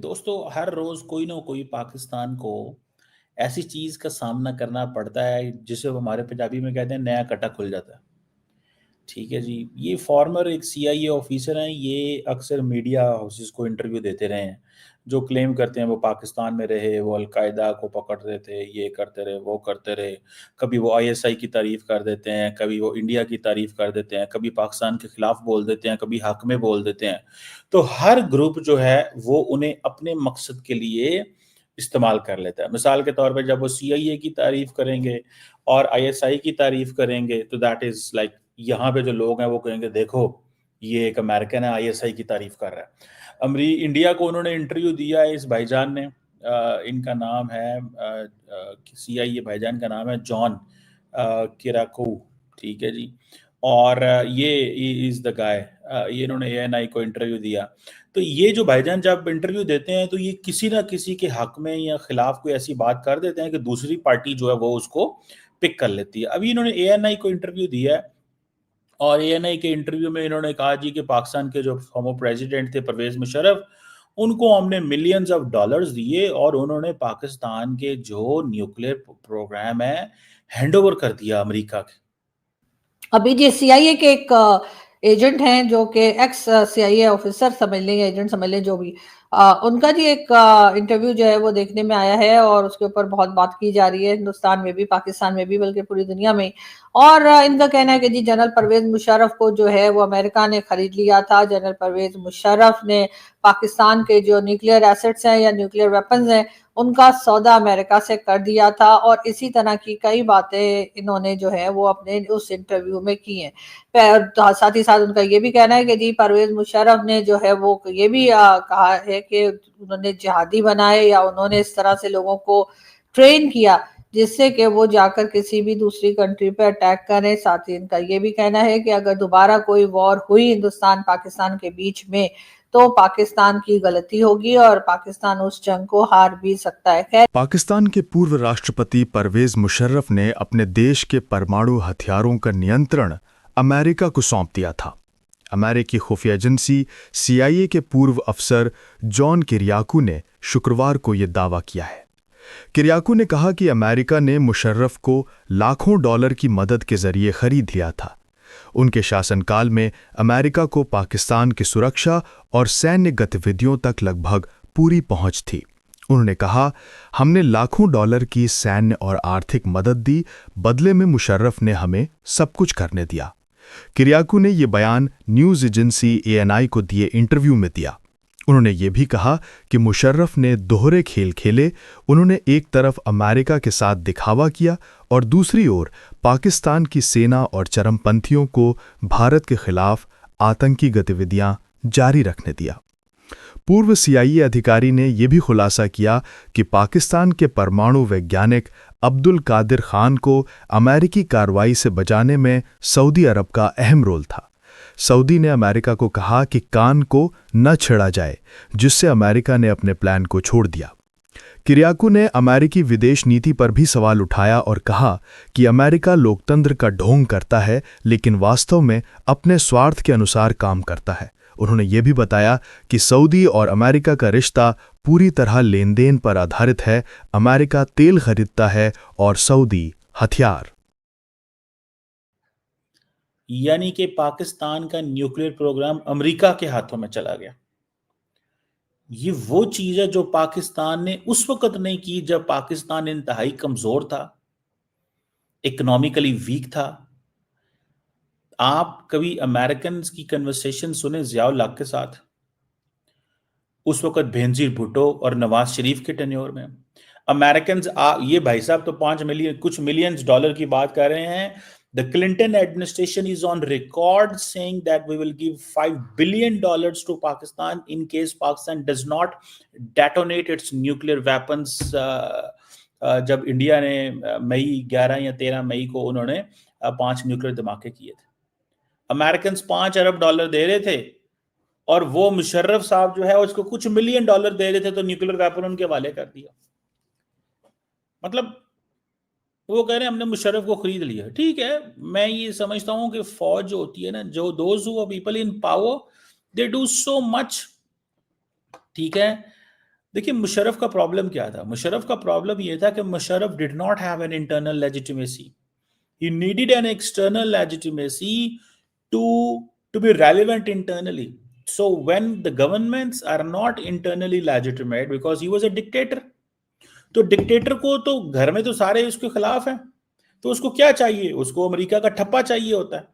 दोस्तों, हर रोज कोई ना कोई पाकिस्तान को ऐसी चीज का सामना करना पड़ता है जिसे वो हमारे पंजाबी में कहते हैं नया कटा खुल जाता है। ठीक है जी। ये फॉर्मर एक सीआईए ऑफिसर हैं। ये अक्सर मीडिया हाउसेस को इंटरव्यू देते रहे हैं, जो क्लेम करते हैं वो पाकिस्तान में रहे, वो अलकायदा को पकड़ रहे थे, ये करते रहे, वो करते रहे। कभी वो आईएसआई की तारीफ कर देते हैं, कभी वो इंडिया की तारीफ कर देते हैं, कभी पाकिस्तान के खिलाफ बोल देते हैं, कभी हक में बोल देते हैं। तो हर ग्रुप जो है वो उन्हें अपने मकसद के लिए इस्तेमाल कर लेता है। मिसाल के तौर पे जब वो सीआईए की तारीफ करेंगे और आईएसआई की तारीफ करेंगे तो दैट इज लाइक, यहाँ पे जो लोग हैं वो कहेंगे देखो ये एक अमेरिकन है, आईएसआई की तारीफ कर रहा है। इंडिया को उन्होंने इंटरव्यू दिया है इस भाईजान ने। इनका नाम है सीआईए भाईजान का नाम है जॉन किराकू। ठीक है जी। और ये इज द गाय। ये इन्होंने एएनआई को इंटरव्यू दिया। तो ये जो भाईजान जब इंटरव्यू देते हैं तो ये किसी ना किसी के हक में या खिलाफ कोई ऐसी बात कर देते हैं कि दूसरी पार्टी जो है वो उसको पिक कर लेती है। अभी इन्होंने एएनआई को इंटरव्यू दिया है और एएनआई के इंटरव्यू में इन्होंने कहा जी कि पाकिस्तान के जो फॉर्मर प्रेसिडेंट थे परवेज मुशर्रफ, उनको हमने मिलियंस ऑफ डॉलर्स दिए और उन्होंने पाकिस्तान के जो न्यूक्लियर प्रोग्राम है हैंड ओवर कर दिया अमेरिका के। अभी जी सीआईए के एक एजेंट हैं जो कि एक्स सीआईए ऑफिसर समझ लें, एजेंट समझ लें, जो भी उनका जी एक इंटरव्यू जो है वो देखने में आया है और उसके ऊपर बहुत बात की जा रही है, हिंदुस्तान में भी, पाकिस्तान में भी, बल्कि पूरी दुनिया में। और इनका कहना है कि जी जनरल परवेज मुशर्रफ को जो है वो अमेरिका ने खरीद लिया था। जनरल परवेज मुशर्रफ ने पाकिस्तान के जो न्यूक्लियर एसेट्स हैं या न्यूक्लियर वेपन्स हैं उनका सौदा अमेरिका से कर दिया था। और इसी तरह की कई बातें इन्होंने जो है वो अपने उस इंटरव्यू में की हैं। साथ ही साथ उनका ये भी कहना है कि जी परवेज मुशर्रफ ने जो है वो ये भी कहा है कि उन्होंने जिहादी बनाए या उन्होंने इस तरह से लोगों को ट्रेन किया जिससे कि वो जाकर किसी भी दूसरी कंट्री पे अटैक करें। साथ ही इनका ये भी कहना है कि अगर दोबारा कोई वॉर हुई हिंदुस्तान पाकिस्तान के बीच में तो पाकिस्तान की गलती होगी और पाकिस्तान उस जंग को हार भी सकता है। खैर, पाकिस्तान के पूर्व राष्ट्रपति परवेज मुशर्रफ ने अपने देश के परमाणु हथियारों का नियंत्रण अमेरिका को सौंप दिया था। अमेरिकी खुफिया एजेंसी सीआईए के पूर्व अफसर जॉन किरियाकू ने शुक्रवार को यह दावा किया है। किरियाकू ने कहा कि अमेरिका ने मुशर्रफ को लाखों डॉलर की मदद के जरिए खरीद लिया था। उनके शासनकाल में अमेरिका को पाकिस्तान की सुरक्षा और सैन्य गतिविधियों तक लगभग पूरी पहुंच थी। उन्होंने कहा, हमने लाखों डॉलर की सैन्य और आर्थिक मदद दी, बदले में मुशर्रफ ने हमें सब कुछ करने दिया। किरियाकू ने यह बयान न्यूज एजेंसी एएनआई को दिए इंटरव्यू में दिया। उन्होंने ये भी कहा कि मुशर्रफ ने दोहरे खेल खेले। उन्होंने एक तरफ अमेरिका के साथ दिखावा किया और दूसरी ओर पाकिस्तान की सेना और चरमपंथियों को भारत के खिलाफ आतंकी गतिविधियां जारी रखने दिया। पूर्व सीआईए अधिकारी ने यह भी खुलासा किया कि पाकिस्तान के परमाणु वैज्ञानिक अब्दुल कादिर खान को अमेरिकी कार्रवाई से बचाने में सऊदी अरब का अहम रोल था। सऊदी ने अमेरिका को कहा कि कान को न छेड़ा जाए, जिससे अमेरिका ने अपने प्लान को छोड़ दिया। किरियाकू ने अमेरिकी विदेश नीति पर भी सवाल उठाया और कहा कि अमेरिका लोकतंत्र का ढोंग करता है, लेकिन वास्तव में अपने स्वार्थ के अनुसार काम करता है। उन्होंने ये भी बताया कि सऊदी और अमेरिका का रिश्ता पूरी तरह लेनदेन पर आधारित है। अमेरिका तेल खरीदता है और सऊदी हथियार। यानी कि पाकिस्तान का न्यूक्लियर प्रोग्राम अमेरिका के हाथों में चला गया। ये वो चीज है जो पाकिस्तान ने उस वक्त नहीं की जब पाकिस्तान इंतहाई कमजोर था, इकोनॉमिकली वीक था। आप कभी अमेरिकन की कन्वर्सेशन सुने जियाउल हक के साथ, उस वक्त बेनजीर भुट्टो और नवाज शरीफ के टेन्योर में। अमेरिकन ये भाई साहब तो 5 मिलियन कुछ मिलियंस डॉलर की बात कर रहे हैं। The Clinton administration is on record saying that we will give $5 billion to Pakistan in case Pakistan does not detonate its nuclear weapons। जब इंडिया ने मई 11 या 13 मई को उन्होंने 5 न्यूक्लियर धमाके किए थे, अमेरिकन $5 अरब दे रहे थे और वो मुशर्रफ साहब जो है उसको कुछ मिलियन डॉलर दे रहे थे, तो न्यूक्लियर वेपन उनके हवाले कर दिया। मतलब वो कह रहे हैं हमने मुशर्रफ को खरीद लिया। ठीक है, मैं ये समझता हूं कि फौज जो होती है ना, जो those who are people in power, they do so much. ठीक है, देखिए मुशर्रफ का प्रॉब्लम क्या था? मुशर्रफ का प्रॉब्लम ये था कि Musharraf did not have an internal legitimacy. He needed an external legitimacy to to be relevant internally. So when the governments are not internally legitimate, because he was a dictator, तो dictator को तो घर में तो सारे उसके खिलाफ हैं, तो उसको क्या चाहिए? उसको अमेरिका का ठप्पा चाहिए होता है.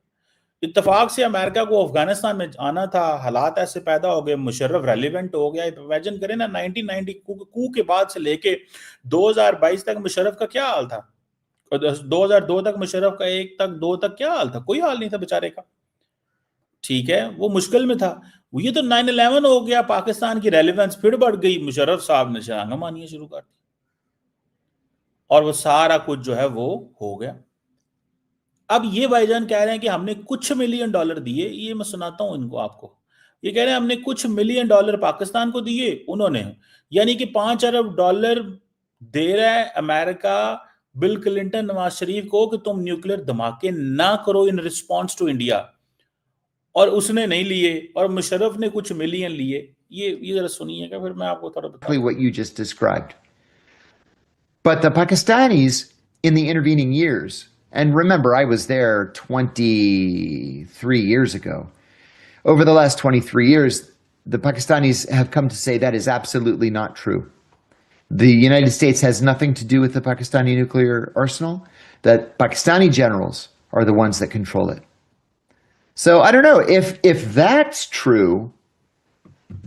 इत्तेफाक से अमेरिका को अफगानिस्तान में आना था, हालात ऐसे पैदा हो गए, मुशर्रफ रेलिवेंट हो गया. इमेजिन करें ना, 1990 कू के बाद से लेके 2022 तक मुशर्रफ का क्या हाल था, और 2002 तक मुशर्रफ का 1 तक 2 तक क्या हाल था? कोई हाल नहीं था बेचारे का. ठीक है, वो मुश्किल में था. ये तो 9/11 हो गया, पाकिस्तान की रेलिवेंस फिर बढ़ गई, मुशर्रफ साहब ने शरांगा मानिए शुरू कर दी, और वो सारा कुछ जो है वो हो गया. अब ये भाईजान कह रहे हैं कि हमने कुछ मिलियन डॉलर दिए. ये मैं सुनाता हूं इनको आपको. ये कह रहे हैं हमने कुछ मिलियन डॉलर पाकिस्तान को दिए उन्होंने, यानी कि 5 अरब डॉलर दे रहा है America bill Clinton, Nawaz Sharif को कि तुम न्यूक्लियर धमाके ना करो इन रिस्पॉन्स टू इंडिया, और उसने नहीं लिए, और मुशर्रफ ने कुछ मिलियन लिए. ये जरा सुनिएगा, फिर मैं आपको थोड़ा बताऊं. What you just described. But the Pakistanis in the intervening years, and remember, I was there 23 years ago. Over the last 23 years, the Pakistanis have come to say that is absolutely not true. The United States has nothing to do with the Pakistani nuclear arsenal. That Pakistani generals are the ones that control it. So I don't know if that's true,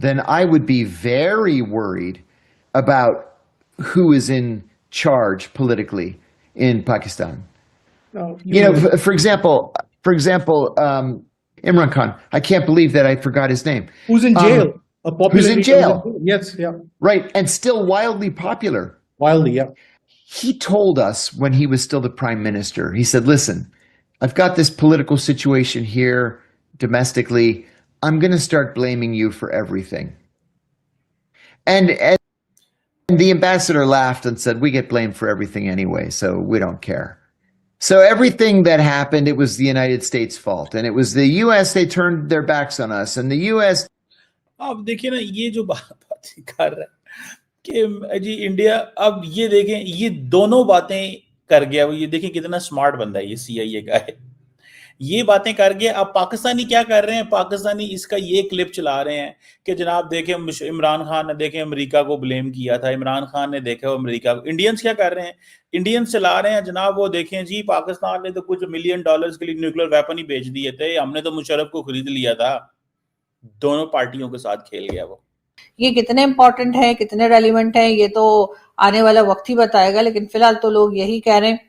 then I would be very worried about who is in charge politically in Pakistan. No, You know, for example, Imran Khan. I can't believe that I forgot his name. who's in jail? A popular who's in leader jail? Yes, yeah, Right, and still wildly popular. wildly, yeah. He told us when he was still the prime minister, he said, listen, I've got this political situation here domestically. I'm going to start blaming you for everything. And the ambassador laughed and said, we get blamed for everything anyway, so we don't care. So everything that happened, it was the United States' fault. And it was the U.S., they turned their backs on us. And the U.S. अब देखिए ना, ये जो बातें कर रहा है कि जी इंडिया, अब ये देखें, ये दोनों बातें कर गया. ये देखें कितना स्मार्ट बंदा है, ये CIA का है. ये बातें कर गया. अब पाकिस्तानी क्या कर रहे हैं? पाकिस्तानी इसका ये क्लिप चला रहे हैं कि जनाब देखें, इमरान खान ने देखें अमेरिका को ब्लेम किया था, इमरान खान ने देखा अमेरिका को. इंडियंस क्या कर रहे हैं? इंडियंस चला रहे हैं जनाब, वो देखें जी पाकिस्तान ने तो कुछ मिलियन डॉलर्स के लिए न्यूक्लियर वेपन ही बेच दिए थे, हमने तो मुशर्रफ को खरीद लिया था. दोनों पार्टियों के साथ खेल गया वो. ये कितने इंपॉर्टेंट है, कितने रेलिवेंट है, ये तो आने वाला वक्त ही बताएगा. लेकिन फिलहाल तो लोग यही कह रहे हैं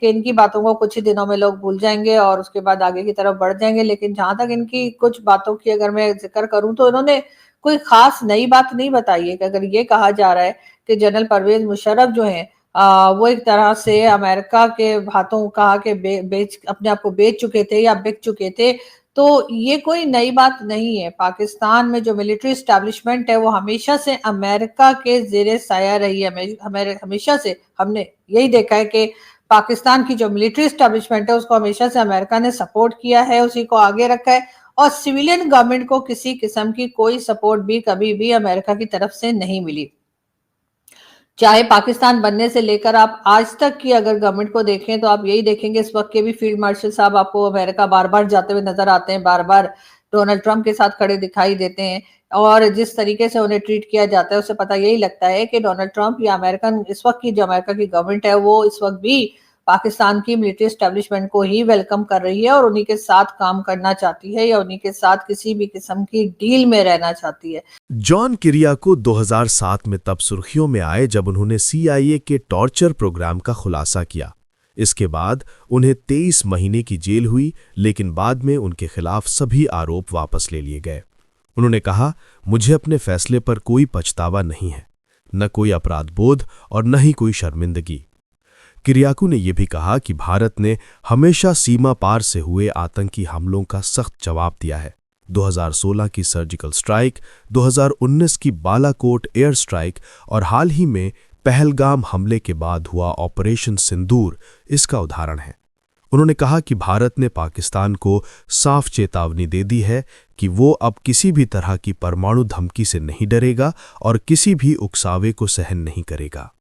कि इनकी बातों को कुछ ही दिनों में लोग भूल जाएंगे और उसके बाद आगे की तरफ बढ़ जाएंगे. लेकिन जहां तक इनकी कुछ बातों की अगर मैं जिक्र करूं तो इन्होंने कोई खास नई बात नहीं बताई है. कि अगर ये कहा जा रहा है कि जनरल परवेज मुशर्रफ जो है वो एक तरह से अमेरिका के हाथों कहा कि अपने आप को बेच चुके थे या बिक चुके थे, तो ये कोई नई बात नहीं है. पाकिस्तान में जो मिलिट्री एस्टैब्लिशमेंट है वो हमेशा से अमेरिका के जेरे साया रही है. हमेशा से हमने यही देखा है कि पाकिस्तान की जो मिलिट्री एस्टैब्लिशमेंट है उसको हमेशा से अमेरिका ने सपोर्ट किया है, उसी को आगे रखा है, और सिविलियन गवर्नमेंट को किसी किस्म की कोई सपोर्ट भी कभी भी अमेरिका की तरफ से नहीं मिली. चाहे पाकिस्तान बनने से लेकर आप आज तक की अगर गवर्नमेंट को देखें तो आप यही देखेंगे इस वक्त के भी फील्ड मार्शल साहब आपको अमेरिका बार बार जाते हुए नजर आते हैं, बार बार डोनाल्ड ट्रंप के साथ खड़े दिखाई देते हैं, और जिस तरीके से उन्हें ट्रीट किया जाता है उससे पता यही लगता है कि डोनाल्ड ट्रंप या अमेरिकन इस वक्त की जो अमेरिका की गवर्नमेंट है वो इस वक्त भी पाकिस्तान की मिलिट्री एस्टैब्लिशमेंट को ही वेलकम कर रही है और उन्हीं के साथ काम करना चाहती है या उन्हीं के साथ किसी भी किस्म की डील में रहना चाहती है. जॉन किरियाको 2007 में तब सुर्खियों में आए जब उन्होंने CIA के टॉर्चर प्रोग्राम का खुलासा किया. इसके बाद उन्हें 23 महीने की जेल हुई, लेकिन बाद में उनके खिलाफ सभी आरोप वापस ले लिए गए. उन्होंने कहा, मुझे अपने फैसले पर कोई पछतावा नहीं है, न कोई अपराध बोध और न ही कोई शर्मिंदगी. किरियाकू ने यह भी कहा कि भारत ने हमेशा सीमा पार से हुए आतंकी हमलों का सख्त जवाब दिया है. 2016 की सर्जिकल स्ट्राइक, 2019 की बालाकोट एयर स्ट्राइक और हाल ही में पहलगाम हमले के बाद हुआ ऑपरेशन सिंदूर इसका उदाहरण है. उन्होंने कहा कि भारत ने पाकिस्तान को साफ चेतावनी दे दी है कि वो अब किसी भी तरह की परमाणु धमकी से नहीं डरेगा और किसी भी उकसावे को सहन नहीं करेगा।